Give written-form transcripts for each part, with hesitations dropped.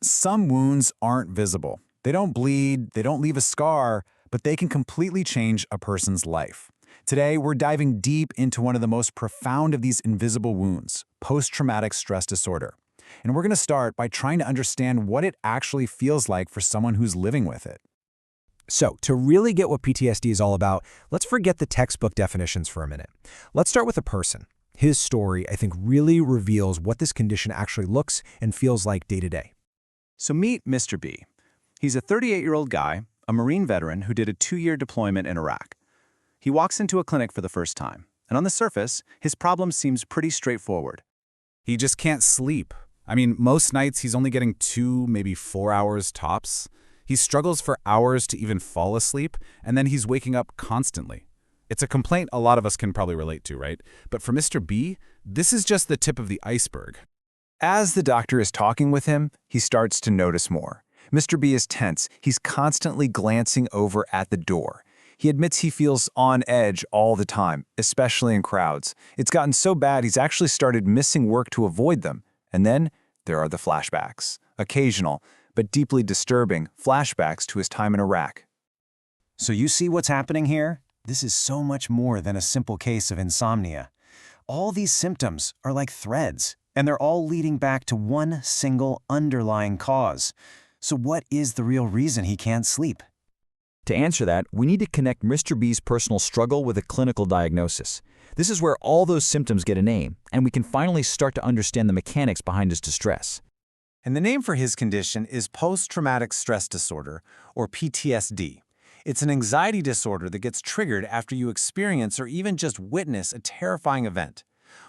Some wounds aren't visible. They don't bleed, they don't leave a scar, but they can completely change a person's life. Today, we're diving deep into one of the most profound of these invisible wounds, post-traumatic stress disorder. And we're going to start by trying to understand what it actually feels like for someone who's living with it. So, to really get what PTSD is all about, let's forget the textbook definitions for a minute. Let's start with a person. His story, I think, really reveals what this condition actually looks and feels like day to day. So meet Mr. B. He's a 38-year-old guy, a Marine veteran who did a 2-year deployment in Iraq. He walks into a clinic for the first time, and on the surface, his problem seems pretty straightforward. He just can't sleep. Most nights he's only getting 2, maybe 4 hours tops. He struggles for hours to even fall asleep, and then he's waking up constantly. It's a complaint a lot of us can probably relate to, right? But for Mr. B, this is just the tip of the iceberg. As the doctor is talking with him, he starts to notice more. Mr. B is tense. He's constantly glancing over at the door. He admits he feels on edge all the time, especially in crowds. It's gotten so bad he's actually started missing work to avoid them. And then there are the flashbacks. Occasional, but deeply disturbing, flashbacks to his time in Iraq. So you see what's happening here? This is so much more than a simple case of insomnia. All these symptoms are like threads, and they're all leading back to one single underlying cause. So what is the real reason he can't sleep? To answer that, we need to connect Mr. B's personal struggle with a clinical diagnosis. This is where all those symptoms get a name, and we can finally start to understand the mechanics behind his distress. And the name for his condition is post-traumatic stress disorder, or PTSD. It's an anxiety disorder that gets triggered after you experience or even just witness a terrifying event.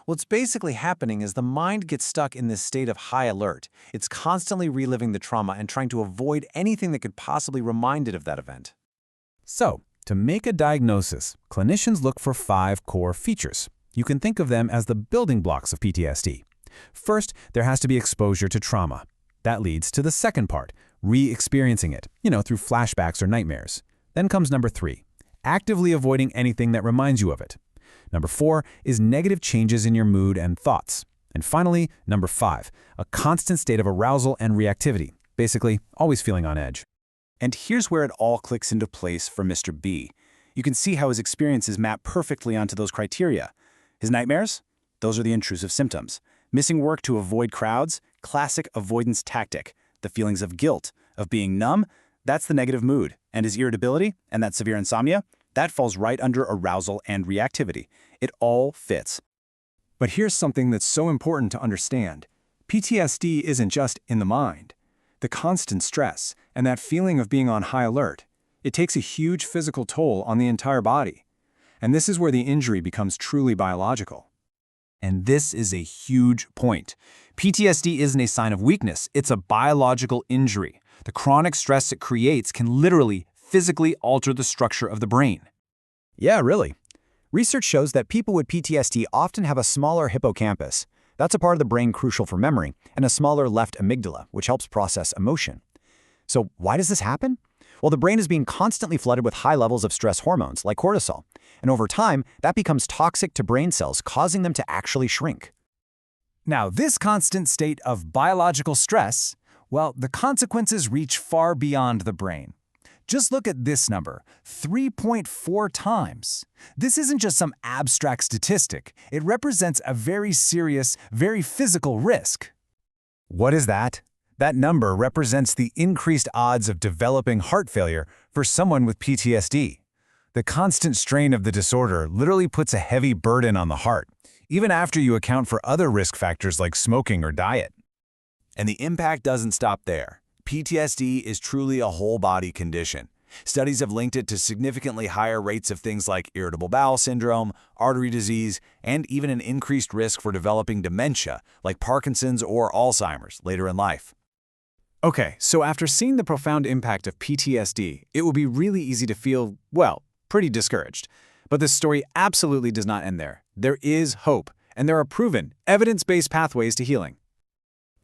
What's basically happening is the mind gets stuck in this state of high alert. It's constantly reliving the trauma and trying to avoid anything that could possibly remind it of that event. So, to make a diagnosis, clinicians look for 5 core features. You can think of them as the building blocks of PTSD. First, there has to be exposure to trauma. That leads to the second part, re-experiencing it, through flashbacks or nightmares. Then comes number 3, actively avoiding anything that reminds you of it. Number 4 is negative changes in your mood and thoughts. And finally, number 5, a constant state of arousal and reactivity, basically always feeling on edge. And here's where it all clicks into place for Mr. B. You can see how his experiences map perfectly onto those criteria. His nightmares? Those are the intrusive symptoms. Missing work to avoid crowds? Classic avoidance tactic. The feelings of guilt, of being numb? That's the negative mood. And his irritability and that severe insomnia? That falls right under arousal and reactivity. It all fits. But here's something that's so important to understand. PTSD isn't just in the mind. The constant stress and that feeling of being on high alert, it takes a huge physical toll on the entire body. And this is where the injury becomes truly biological. And this is a huge point. PTSD isn't a sign of weakness, it's a biological injury. The chronic stress it creates can literally, physically alter the structure of the brain. Yeah, really. Research shows that people with PTSD often have a smaller hippocampus. That's a part of the brain crucial for memory, and a smaller left amygdala, which helps process emotion. So why does this happen? Well, the brain is being constantly flooded with high levels of stress hormones, like cortisol. And over time, that becomes toxic to brain cells, causing them to actually shrink. Now, this constant state of biological stress, well, the consequences reach far beyond the brain. Just look at this number, 3.4 times. This isn't just some abstract statistic. It represents a very serious, very physical risk. What is that? That number represents the increased odds of developing heart failure for someone with PTSD. The constant strain of the disorder literally puts a heavy burden on the heart, even after you account for other risk factors like smoking or diet. And the impact doesn't stop there. PTSD is truly a whole-body condition. Studies have linked it to significantly higher rates of things like irritable bowel syndrome, artery disease, and even an increased risk for developing dementia, like Parkinson's or Alzheimer's, later in life. Okay, so after seeing the profound impact of PTSD, it will be really easy to feel, well, pretty discouraged. But this story absolutely does not end there. There is hope, and there are proven, evidence-based pathways to healing.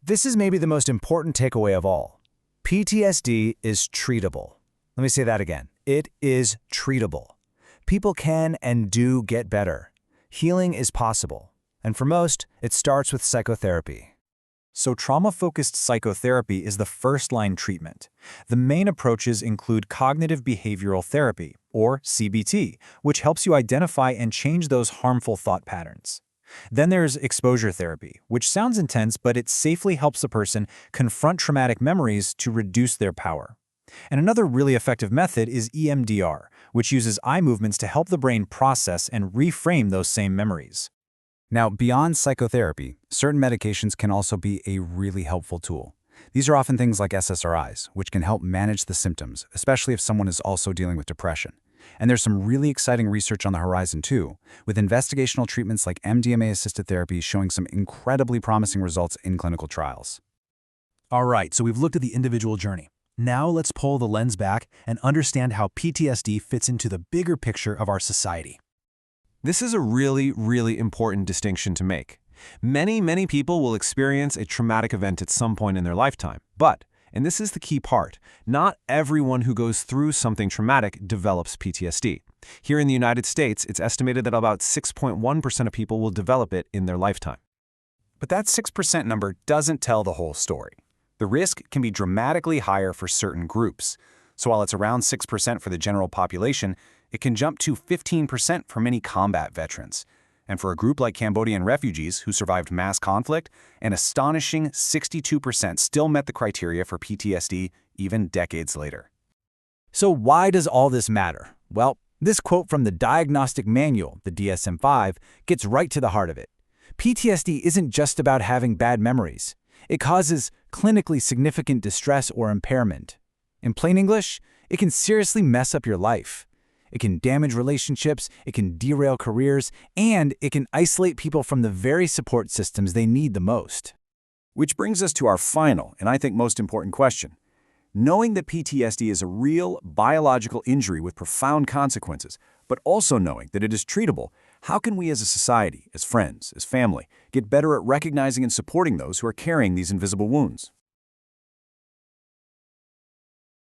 This is maybe the most important takeaway of all. PTSD is treatable. Let me say that again. It is treatable. People can and do get better. Healing is possible. And for most, it starts with psychotherapy. So trauma-focused psychotherapy is the first-line treatment. The main approaches include cognitive behavioral therapy, or CBT, which helps you identify and change those harmful thought patterns. Then there's exposure therapy, which sounds intense, but it safely helps a person confront traumatic memories to reduce their power. And another really effective method is EMDR, which uses eye movements to help the brain process and reframe those same memories. Now, beyond psychotherapy, certain medications can also be a really helpful tool. These are often things like SSRIs, which can help manage the symptoms, especially if someone is also dealing with depression. And there's some really exciting research on the horizon too, with investigational treatments like MDMA-assisted therapy showing some incredibly promising results in clinical trials. All right, so we've looked at the individual journey. Now let's pull the lens back and understand how PTSD fits into the bigger picture of our society. This is a really important distinction to make. Many people will experience a traumatic event at some point in their lifetime, but, and this is the key part, not everyone who goes through something traumatic develops PTSD. Here in the United States, it's estimated that about 6.1% of people will develop it in their lifetime. But that 6% number doesn't tell the whole story. The risk can be dramatically higher for certain groups. So while it's around 6% for the general population, it can jump to 15% for many combat veterans. And for a group like Cambodian refugees who survived mass conflict, an astonishing 62% still met the criteria for PTSD even decades later. So why does all this matter? Well, this quote from the Diagnostic Manual, the DSM-5, gets right to the heart of it. PTSD isn't just about having bad memories. It causes clinically significant distress or impairment. In plain English, it can seriously mess up your life. It can damage relationships, it can derail careers, and it can isolate people from the very support systems they need the most. Which brings us to our final, and I think most important question. Knowing that PTSD is a real biological injury with profound consequences, but also knowing that it is treatable, how can we as a society, as friends, as family, get better at recognizing and supporting those who are carrying these invisible wounds?